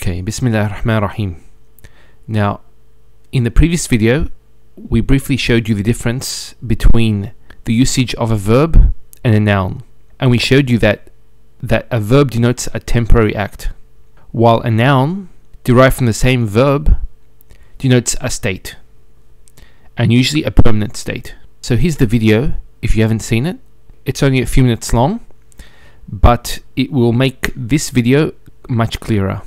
Okay, Bismillah ar-Rahman ar-Rahim. Now, in the previous video, we briefly showed you the difference between the usage of a verb and a noun. And we showed you that a verb denotes a temporary act, while a noun, derived from the same verb, denotes a state, and usually a permanent state. So here's the video, if you haven't seen it. It's only a few minutes long, but it will make this video much clearer.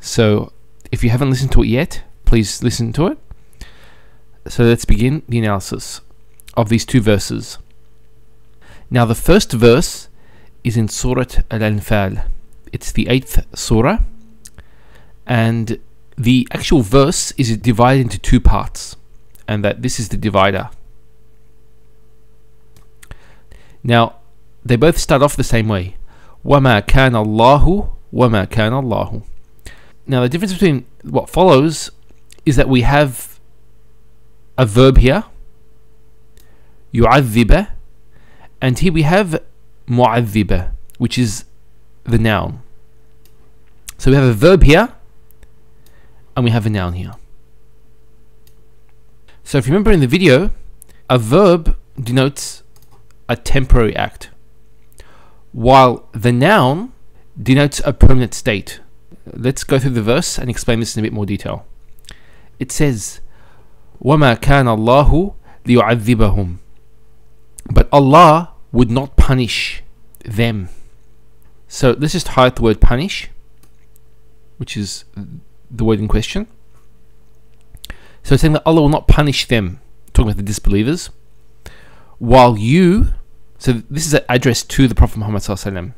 So if you haven't listened to it yet, please listen to it. So let's begin the analysis of these two verses. Now the first verse is in Surah Al-Anfal. It's the 8th surah, and the actual verse is divided into two parts, and that this is the divider. Now they both start off the same way. وَمَا كَانَ اللَّهُ وَمَا كَانَ اللَّهُ. Now the difference between what follows is that we have a verb here, يُعَذِّبَ, and here we have مُعَذِّبَ, which is the noun. So we have a verb here and we have a noun here. So if you remember in the video, a verb denotes a temporary act, while the noun denotes a permanent state. Let's go through the verse and explain this in a bit more detail. It says, وَمَا كَانَ اللَّهُ لِيُعَذِّبَهُمْ. But Allah would not punish them. So let's just highlight the word punish, which is the word in question. So it's saying that Allah will not punish them, talking about the disbelievers, while you, so this is an address to the Prophet Muhammad sallallahu alaihi wasallam.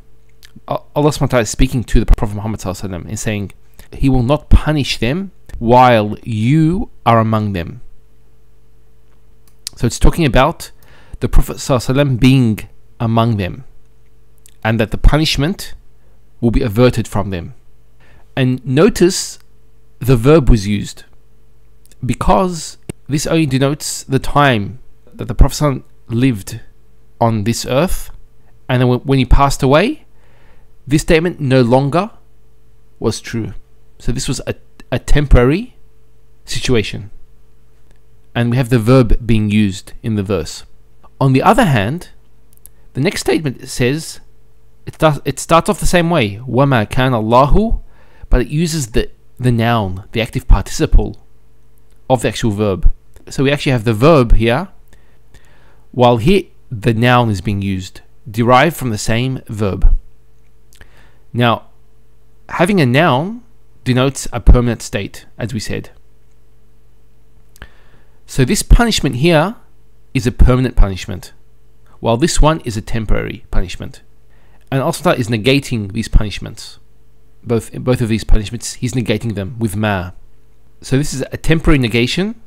Allah subhanahu wa ta'ala is speaking to the Prophet Muhammad sallallahu alaihi wasallam and saying, He will not punish them while you are among them. So it's talking about the Prophet sallallahu alaihi wasallam being among them, and that the punishment will be averted from them. And notice the verb was used, because this only denotes the time that the Prophet sallallahu alaihi wasallam lived on this earth, and then when he passed away, this statement no longer was true. So this was a temporary situation, and we have the verb being used in the verse. On the other hand, the next statement says, it starts off the same way, وَمَا كَانَ اللَّهُ, but it uses the noun, the active participle of the actual verb. So we actually have the verb here, while here the noun is being used, derived from the same verb. Now, having a noun denotes a permanent state, as we said. So this punishment here is a permanent punishment, while this one is a temporary punishment. And also that is negating these punishments. Both of these punishments, he's negating them with ma. So this is a temporary negation,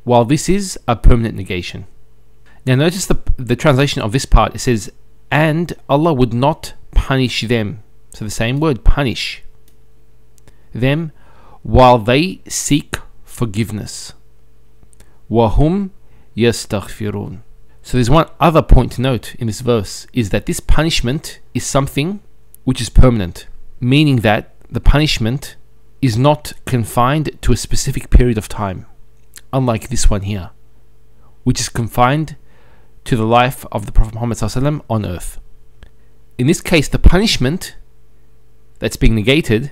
while this is a permanent negation. Now notice the translation of this part. It says, and Allah would not punish them. So the same word, punish them, while they seek forgiveness. وَهُمْ يَسْتَغْفِرُونَ. So there's one other point to note in this verse, is that this punishment is something which is permanent, meaning that the punishment is not confined to a specific period of time, unlike this one here, which is confined to the life of the Prophet Muhammad ﷺ on earth. In this case, the punishment that's being negated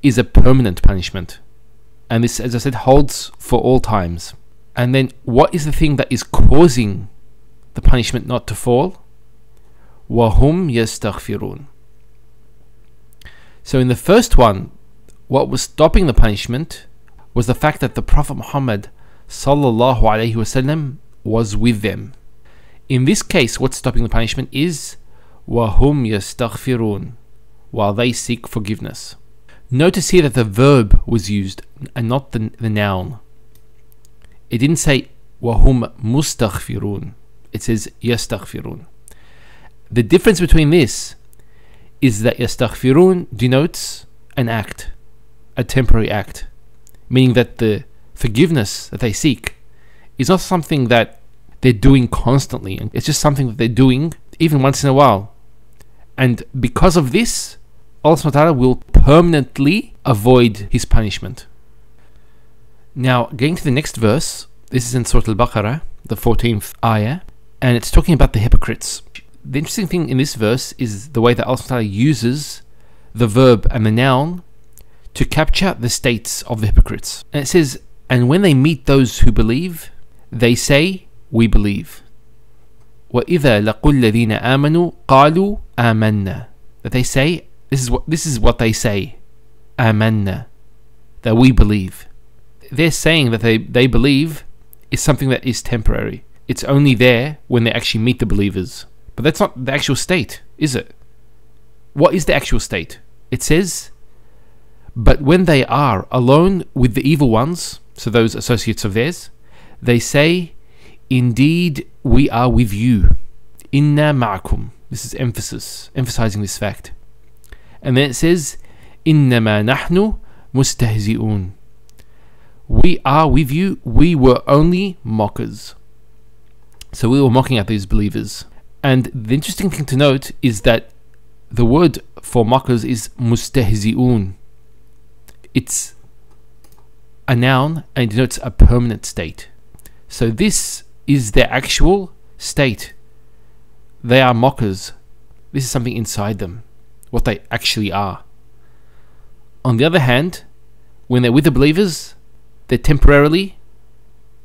is a permanent punishment, and this, as I said, holds for all times. And then what is the thing that is causing the punishment not to fall? وَهُمْ يَسْتَغْفِرُونَ. So in the first one, what was stopping the punishment was the fact that the Prophet Muhammad sallallahu alaihi wasallam was with them. In this case, what's stopping the punishment is وَهُمْ يَسْتَغْفِرُونَ, while they seek forgiveness. Notice here that the verb was used and not the noun. It didn't say وَهُمْ مُسْتَغْفِرُونَ. It says يَسْتَغْفِرُونَ. The difference between this is that يَسْتَغْفِرُونَ denotes an act, a temporary act, meaning that the forgiveness that they seek is not something that they're doing constantly. It's just something that they're doing even once in a while. And because of this, Allah subhanahu wa ta'ala will permanently avoid his punishment. Now, getting to the next verse, this is in Surah Al-Baqarah, the 14th ayah, and it's talking about the hypocrites. The interesting thing in this verse is the way that Allah subhanahu wa ta'ala uses the verb and the noun to capture the states of the hypocrites. And it says, and when they meet those who believe, they say, we believe. وَإِذَا لَقُوا الَّذِينَ آمَنُوا قَالُوا آمَنَّا. That they say, this is what they say, آمَنَّا, that we believe. They're saying that they believe is something that is temporary. It's only there when they actually meet the believers. But that's not the actual state, is it? What is the actual state? It says, but when they are alone with the evil ones, so those associates of theirs, they say, indeed we are with you. Inna ma'akum. This is emphasizing this fact. And then it says, innama nahnu mustahzi'un. We are with you, we were only mockers. So we were mocking at these believers. And the interesting thing to note is that the word for mockers is mustahzi'un. It's a noun and it denotes a permanent state. So this is their actual state. They are mockers. This is something inside them, what they actually are. On the other hand, when they're with the believers, they're temporarily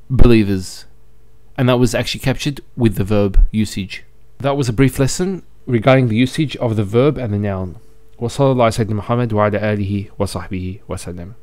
believers. And that was actually captured with the verb usage. That was a brief lesson regarding the usage of the verb and the noun. وصلى الله على سيدنا محمد وعلى آله وصحبه وسلم.